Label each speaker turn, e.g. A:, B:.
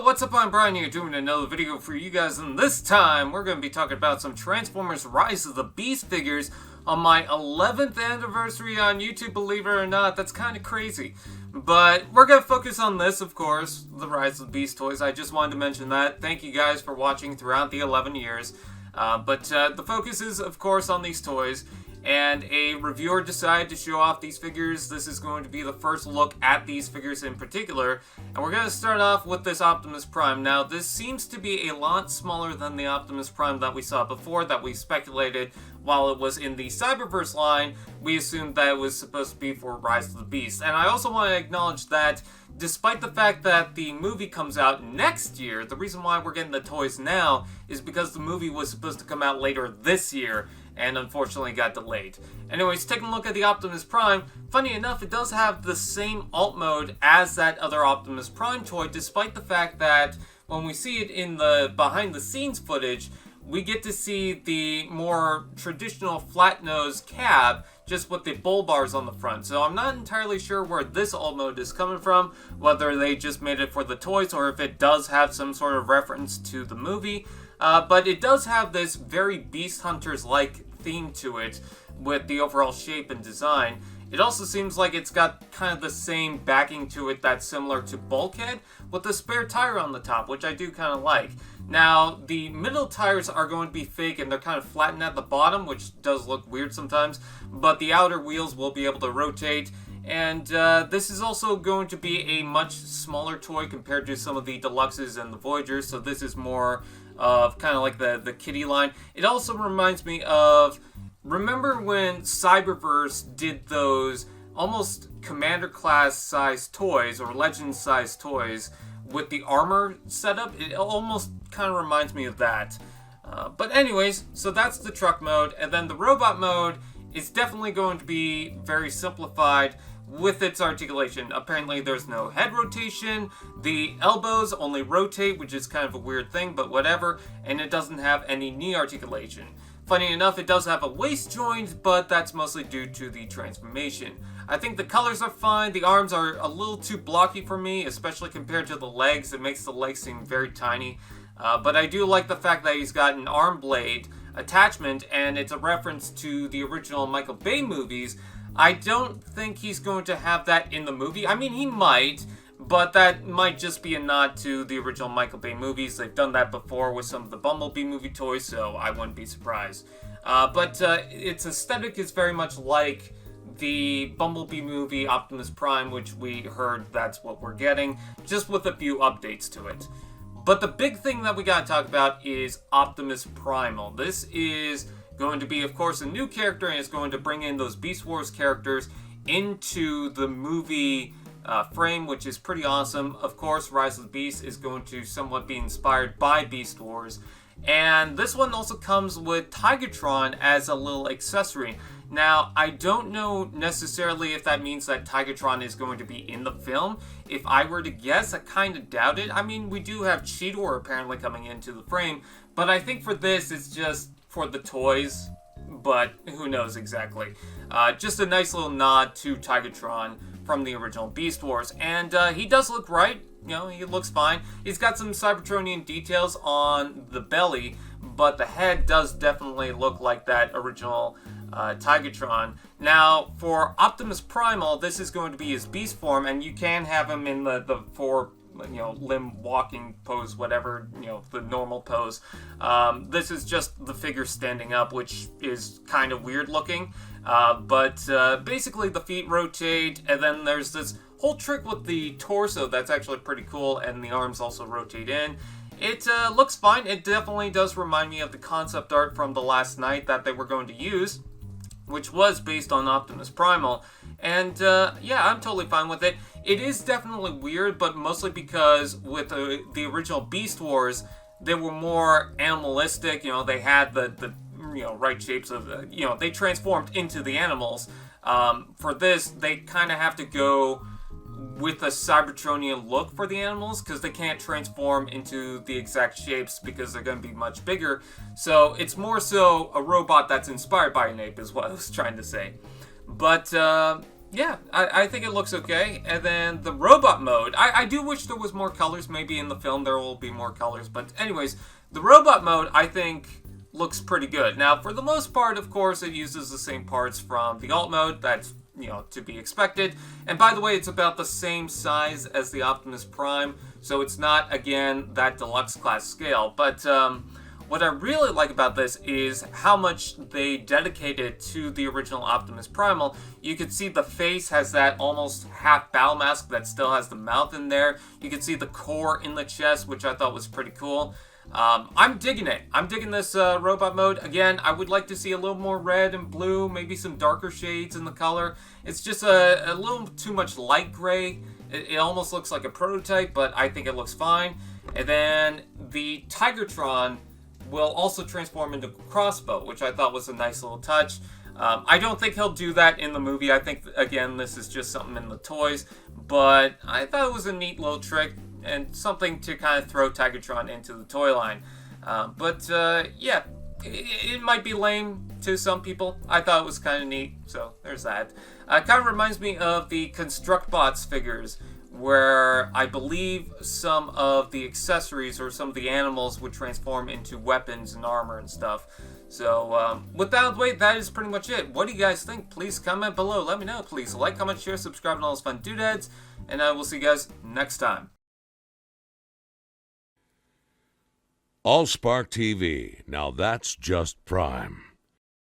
A: what's up? I'm Brian here doing another video for you guys, and this time we're going to be talking about some Transformers Rise of the Beast figures on my 11th anniversary on YouTube, believe it or not. That's kind of crazy. But we're going to focus on this, of course, the Rise of the Beast toys. I just wanted to mention that. Thank you guys for watching throughout the 11 years. But the focus is, of course, on these toys. And a reviewer decided to show off these figures. This is going to be the first look at these figures in particular. And we're going to start off with this Optimus Prime. Now, this seems to be a lot smaller than the Optimus Prime that we saw before, that we speculated while it was in the Cyberverse line. We assumed that it was supposed to be for Rise of the Beast. And I also want to acknowledge that despite the fact that the movie comes out next year, the reason why we're getting the toys now is because the movie was supposed to come out later this year, and unfortunately got delayed. Anyways, taking a look at the Optimus Prime, funny enough, it does have the same alt mode as that other Optimus Prime toy, despite the fact that when we see it in the behind the scenes footage, we get to see the more traditional flat nose cab, just with the bull bars on the front. So I'm not entirely sure where this alt mode is coming from, whether they just made it for the toys or if it does have some sort of reference to the movie. But it does have this very Beast Hunters-like theme to it with the overall shape and design. It also seems like it's got kind of the same backing to it that's similar to Bulkhead, with a spare tire on the top, which I do kind of like. Now, the middle tires are going to be fake and they're kind of flattened at the bottom, which does look weird sometimes, but the outer wheels will be able to rotate. And this is also going to be a much smaller toy compared to some of the Deluxes and the Voyagers, so this is more of kind of like the kiddie line. It also reminds me of, remember when Cyberverse did those almost Commander class size toys or Legend size toys with the armor setup? It almost kind of reminds me of that. But anyways, so that's the truck mode, and then the robot mode is definitely going to be very simplified with its articulation. Apparently there's no head rotation, the elbows only rotate, which is kind of a weird thing, but whatever, and it doesn't have any knee articulation. Funny enough, it does have a waist joint, but that's mostly due to the transformation. I think the colors are fine. The arms are a little too blocky for me, especially compared to the legs. It makes the legs seem very tiny. But I do like the fact that he's got an arm blade attachment, and it's a reference to the original Michael Bay movies. I don't think he's going to have that in the movie. I mean, he might, but that might just be a nod to the original Michael Bay movies. They've done that before with some of the Bumblebee movie toys, so I wouldn't be surprised. But its aesthetic is very much like the Bumblebee movie Optimus Prime, which we heard that's what we're getting, just with a few updates to it. But the big thing that we gotta talk about is Optimus Primal. This is going to be, of course, a new character, and it's going to bring in those Beast Wars characters into the movie frame, which is pretty awesome. Of course, Rise of the Beast is going to somewhat be inspired by Beast Wars. And this one also comes with Tigertron as a little accessory. Now, I don't know necessarily if that means that Tigertron is going to be in the film. If I were to guess, I kind of doubt it. I mean, we do have Cheetor apparently coming into the frame, but I think for this, it's just for the toys, but who knows exactly. Just a nice little nod to Tigatron from the original Beast Wars, and he does look right. You know, he looks fine. He's got some Cybertronian details on the belly, but the head does definitely look like that original Tigatron. Now, for Optimus Primal, this is going to be his beast form, and you can have him in the four, limb walking pose, whatever, the normal pose. This is just the figure standing up, which is kind of weird looking. But basically the feet rotate, and then there's this whole trick with the torso that's actually pretty cool, and the arms also rotate in. It looks fine. It definitely does remind me of the concept art from the last night that they were going to use, which was based on Optimus Primal. And yeah, I'm totally fine with it. It is definitely weird, but mostly because with the original Beast Wars, they were more animalistic. They had the right shapes of, they transformed into the animals. For this, they kind of have to go with a Cybertronian look for the animals, because they can't transform into the exact shapes because they're going to be much bigger. So it's more so a robot that's inspired by an ape is what I was trying to say. But Yeah, I think it looks okay. And then the robot mode, I do wish there was more colors. Maybe in the film there will be more colors. But anyways, the robot mode, I think, looks pretty good. Now, for the most part, of course, it uses the same parts from the alt mode. That's, to be expected. And by the way, it's about the same size as the Optimus Prime. So it's not, again, that deluxe class scale. But what I really like about this is how much they dedicated to the original Optimus Primal. You can see the face has that almost half battle mask that still has the mouth in there. You can see the core in the chest, which I thought was pretty cool. I'm digging it. I'm digging this robot mode. Again, I would like to see a little more red and blue, maybe some darker shades in the color. It's just a little too much light gray. It almost looks like a prototype, but I think it looks fine. And then the Tigertron will also transform into a crossbow, which I thought was a nice little touch. I don't think he'll do that in the movie. I think, again, this is just something in the toys. But I thought it was a neat little trick and something to kind of throw Tigertron into the toy line. Yeah, it might be lame to some people. I thought it was kind of neat, so there's that. It kind of reminds me of the ConstructBots figures, where I believe some of the accessories or some of the animals would transform into weapons and armor and stuff. So, with that out of the way, that is pretty much it. What do you guys think? Please comment below. Let me know. Please like, comment, share, subscribe, and all those fun doodads. And I will see you guys next time.
B: AllSpark TV. Now that's just prime.